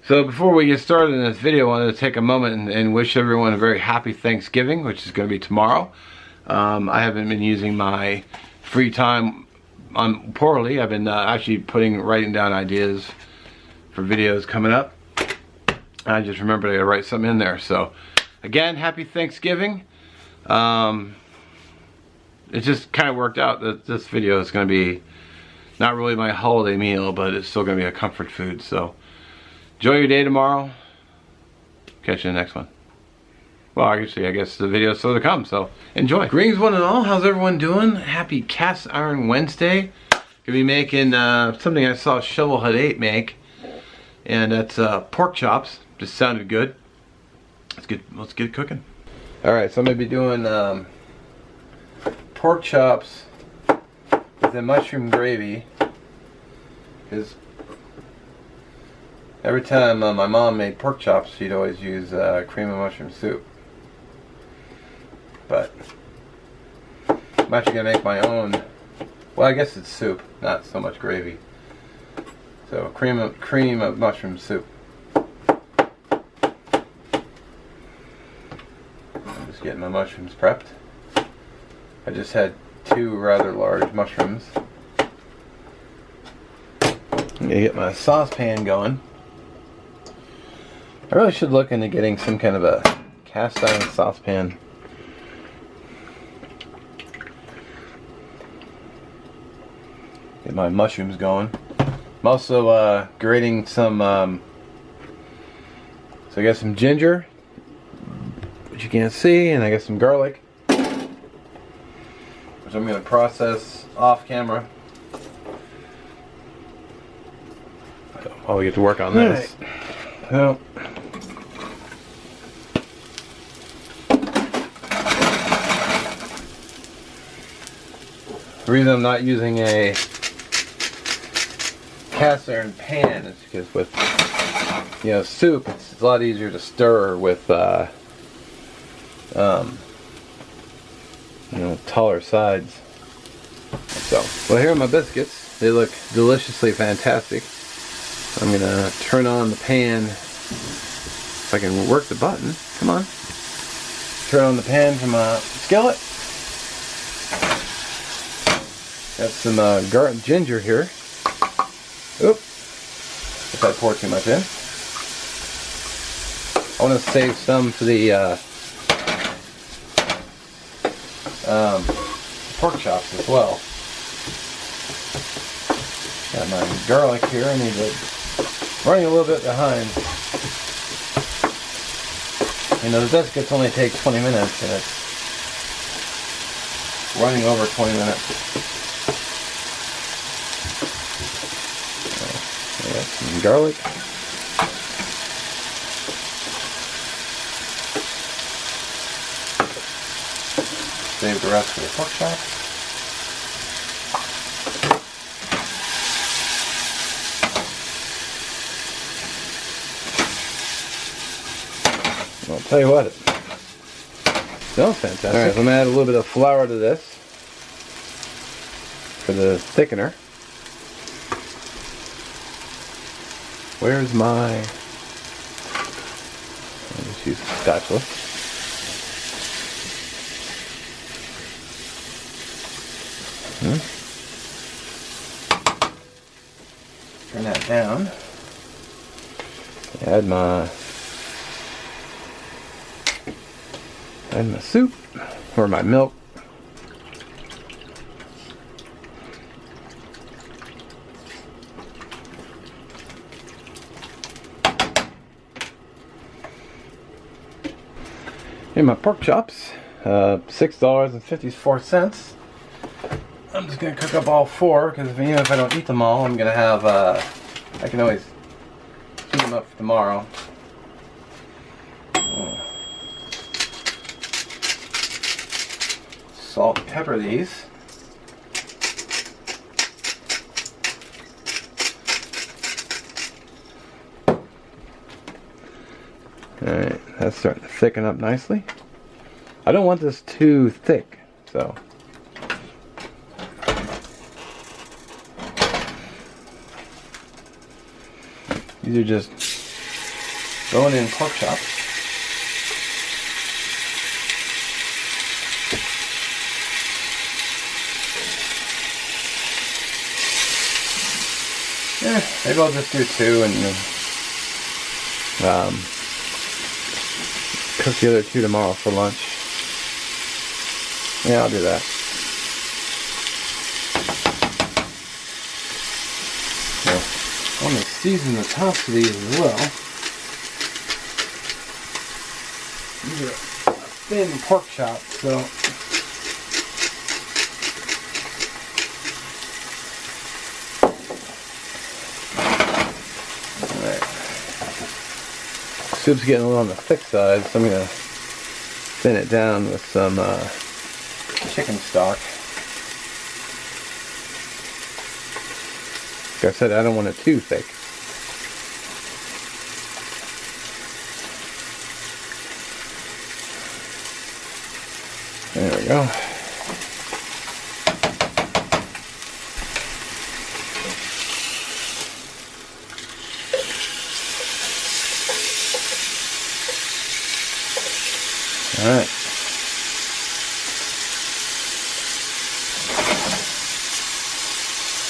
So before we get started in this video, I wanted to take a moment and wish everyone a very happy Thanksgiving, which is going to be tomorrow. I haven't been using my free time poorly. I've been actually writing down ideas for videos coming up. I just remembered I gotta write something in there. So again, happy Thanksgiving. It just kind of worked out that this video is going to be not really my holiday meal, but it's still going to be a comfort food. So enjoy your day tomorrow. Catch you in the next one. Well, actually, I guess the video is still to come, so enjoy. Greetings one and all. How's everyone doing? Happy Cast Iron Wednesday. Gonna be making something I saw Shovelhead 8 make, and that's pork chops. Just sounded good. Let's get cooking. All right, so I'm gonna be doing pork chops with a mushroom gravy, because every time my mom made pork chops, she'd always use cream of mushroom soup. But I'm actually gonna make my own. Well, I guess it's soup, not so much gravy. So cream of mushroom soup. I'm just getting my mushrooms prepped. I just had 2 rather large mushrooms. I'm gonna get my saucepan going. I really should look into getting some kind of a cast iron saucepan. Get my mushrooms going. I'm also grating some, so I got some ginger, which you can't see, and I got some garlic, which I'm going to process off camera while we get to work on this. Right. Well, the reason I'm not using a cast iron pan is because with soup, it's a lot easier to stir with taller sides. So, well, here are my biscuits. They look deliciously fantastic. I'm gonna turn on the pan. If I can work the button, come on. Turn on the pan from a skillet. Got some ginger here. Oop! If I pour too much in. I want to save some for the pork chops as well. Got my garlic here. I need to running a little bit behind. The biscuits only take 20 minutes, and it's running over 20 minutes. I got some garlic. Save the rest for the pork chop. I'll tell you what, it smells fantastic. Alright, so I'm going to add a little bit of flour to this for the thickener. Where's my... I'll just use the spatula. Turn that down. Add my soup, or my milk. And my pork chops, $6.54. I'm just gonna cook up all 4 because even if I don't eat them all, I'm gonna have. I can always heat them up for tomorrow. Salt and pepper these. Alright, that's starting to thicken up nicely. I don't want this too thick, so. These are just Throwing in pork chops. Yeah, maybe I'll just do 2 and cook the other 2 tomorrow for lunch. Yeah, I'll do that. So, I'm going to season the tops of these as well. These are a thin pork chop, so soup's getting a little on the thick side, so I'm going to thin it down with some chicken stock. Like I said, I don't want it too thick. There we go. Alright.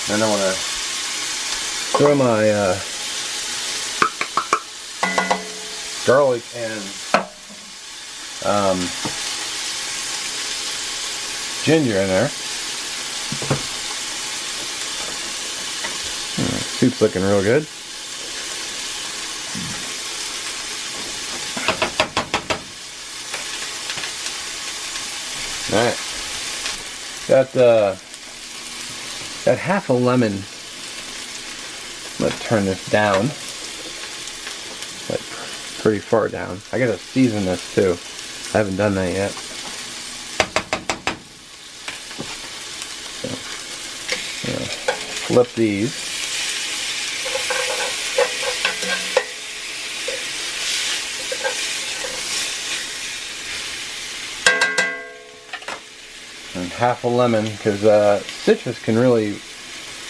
Then I want to throw my garlic and ginger in there. Soup's looking real good. Alright. Got half a lemon. I'm going to turn this down. Like pretty far down. I gotta season this too. I haven't done that yet. So, flip these. And half a lemon, because citrus can really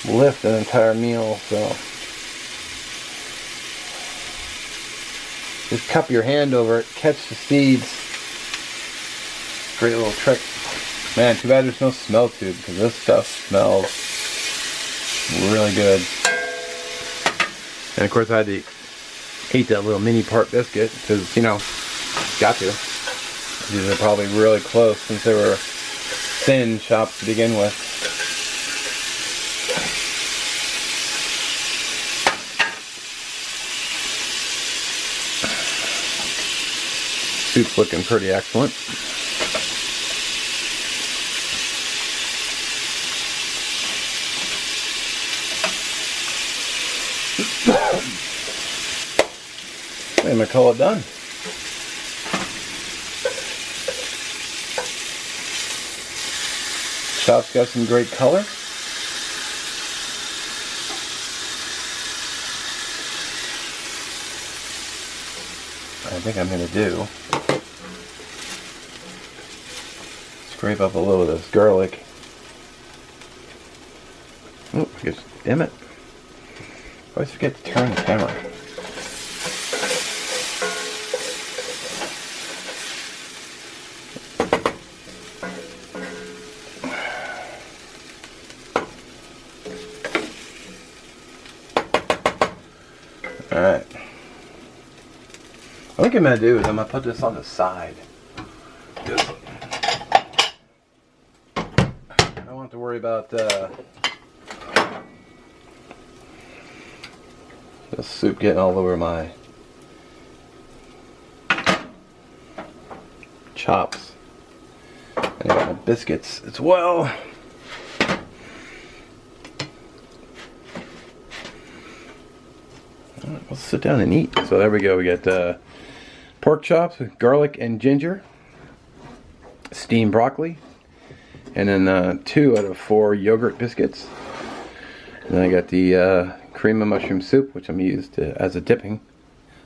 lift an entire meal, so just cup your hand over it, catch the seeds. Great little trick. Man, too bad there's no smell tube, because this stuff smells really good. And of course I had to eat that little mini part biscuit, because, you know, got to. These are probably really close since they were thin chops to begin with. Soup's looking pretty excellent. I'm gonna call it done. Chop's got some great color. I think I'm going to do scrape up a little of this garlic. Oh, I guess, damn it. I always forget to turn the camera. Alright. What I think I'm going to do is I'm going to put this on the side. I don't have to worry about the soup getting all over my chops. And I got my biscuits as well. Let's sit down and eat. So there we go. We got pork chops with garlic and ginger, steamed broccoli, and then 2 out of 4 yogurt biscuits. And then I got the cream of mushroom soup, which I'm used as a dipping,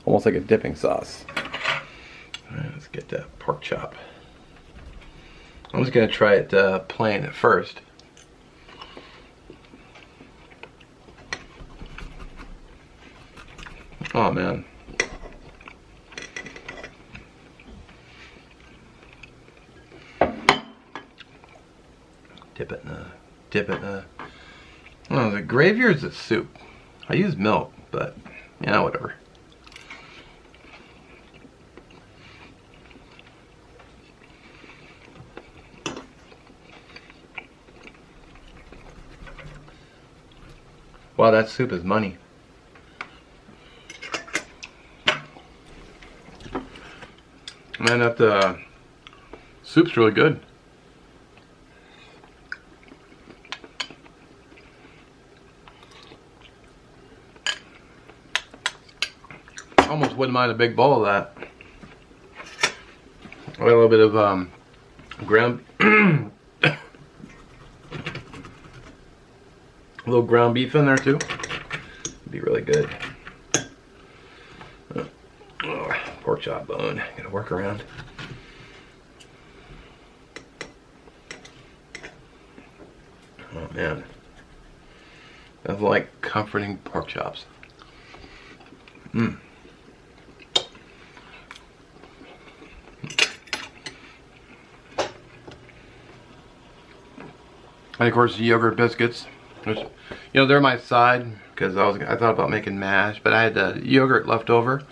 almost like a dipping sauce. All right, let's get that pork chop. I'm just gonna try it plain at first. Oh man, Dip it in the, oh, the gravy or is it soup? I use milk, but, you know, whatever. Wow, that soup is money. Man, that soup's really good. Almost wouldn't mind a big bowl of that. A little bit of ground, a little ground beef in there too. It'd be really good. Oh, pork chop bone. Gotta work around. Oh man, that's like comforting pork chops. Mmm. And of course the yogurt biscuits, which, you know, they're my side because I thought about making mash, but I had the yogurt left over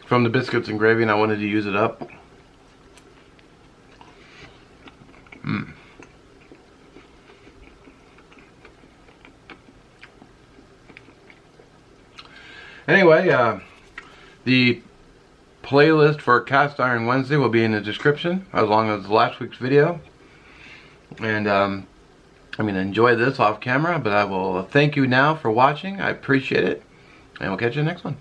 from the biscuits and gravy and I wanted to use it up. Mmm. Anyway, the playlist for Cast Iron Wednesday will be in the description, as long as last week's video. And I'm going to enjoy this off camera, but I will thank you now for watching. I appreciate it, and we'll catch you in the next one.